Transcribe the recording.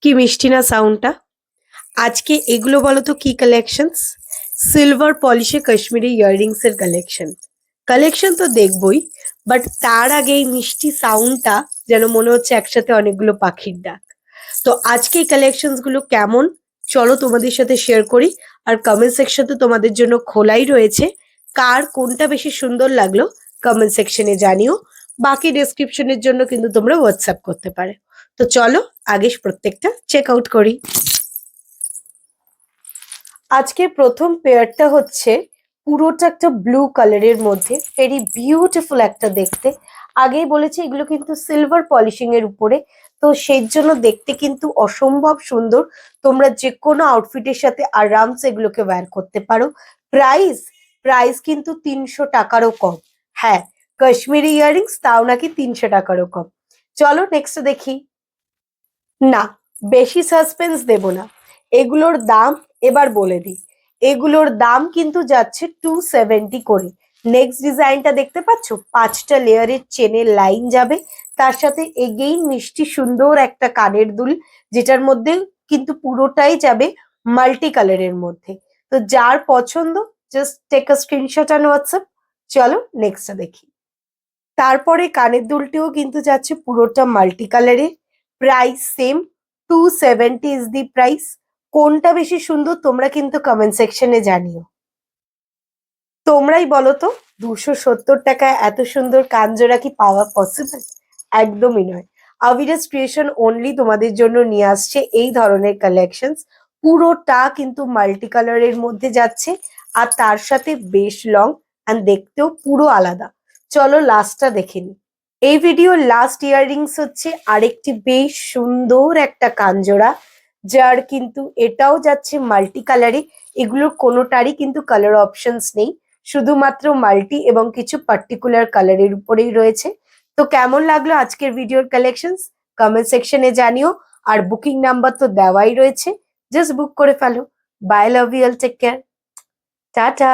কি মিষ্টি না সাউন্ডটা। আজকে এগুলো বলো তো কি কালেকশনস? সিলভার পলিশে কাশ্মীরি ইয়াররিংস এর কালেকশন। কালেকশন তো দেখবই, বাট তার আগে এই মিষ্টি সাউন্ডটা যেন মনে হচ্ছে একসাথে অনেকগুলো পাখির ডাক। তো আজকে এই কালেকশনস গুলো কেমন, চলো তোমাদের সাথে শেয়ার করি। আর কমেন্ট সেকশন তো তোমাদের জন্য খোলাই রয়েছে। কার কোনটা বেশি সুন্দর লাগলো কমেন্ট সেকশনে জানিও। বাকি ডেসক্রিপশনের জন্য কিন্তু তোমরা হোয়াটসঅ্যাপ করতে পারো। তো চলো আগে প্রত্যেকটা চেক আউট করি। আজকে প্রথম পেয়ারটা হচ্ছে পুরোটা একটা ব্লু কালারের মধ্যে, ভেরি বিউটিফুল একটা দেখতে। আগেই বলেছি এগুলো কিন্তু সিলভার পলিশিং এর উপরে, তো সেই জন্য দেখতে কিন্তু অসম্ভব সুন্দর। তোমরা যে কোনো আউটফিটের সাথে আরামসে এগুলোকে ওয়্যার করতে পারো। প্রাইস প্রাইস কিন্তু 300 টাকারও কম। হ্যাঁ, কাশ্মীরি ইয়াররিংস, তাও নাকি 300 টাকারও কম। চলো নেক্সট দেখি। না, বেশি সাসপেন্স দেব না। এগুলোর দাম এবার বলে দিই। এগুলোর দাম কিন্তু যাচ্ছে 270 করে। নেক্সট ডিজাইনটা দেখতে পাচ্ছ, 5টা লেয়ারের চেনের লাইন যাবে, তার সাথে এগেইন মিষ্টি সুন্দর একটা কানের দুল, যেটার মধ্যে কিন্তু পুরোটাই যাবে মাল্টি কালারের মধ্যে। তো যার পছন্দ just take a screenshot on WhatsApp. চলো নেক্সটটা দেখি। তারপরে কানের দুলটিও কিন্তু যাচ্ছে পুরোটা মাল্টি কালারের। Price same, 270 is the price. কোনটা বেশি সুন্দর তোমরা কিন্তু কমেন্ট সেকশনে জানিও। তোমরাই বলো তো, 270 টাকায় এত সুন্দর কানজোড়া কি পাওয়া পসিবল? একদমই নয়। আভিরাস ক্রিয়েশন অনলি তোমাদের জন্য নিয়ে আসছে এই ধরনের কালেকশনস। পুরোটা কিন্তু মাল্টি কালারের মধ্যে যাচ্ছে, আর তার সাথে বেশ লং অ্যান্ড দেখতেও পুরো আলাদা। চলো লাস্টটা দেখে নি। এই ভিডিওর লাস্ট ইয়াররিংস হচ্ছে আরেকটি বেশ সুন্দর একটা কানজোড়া, যার কিন্তু এটাও যাচ্ছে মাল্টি কালারে। এগুলোর কোনোটারই কিন্তু কালার অপশনস নেই, শুধুমাত্র মাল্টি এবং কিছু পার্টিকুলার কালারের উপরেই রয়েছে। তো কেমন লাগলো আজকের ভিডিওর কালেকশনস কমেন্ট সেকশনে জানিও। আর বুকিং নাম্বার তো দেওয়াই রয়েছে, জাস্ট বুক করে ফেলো। Bye, love you all, take care, tata.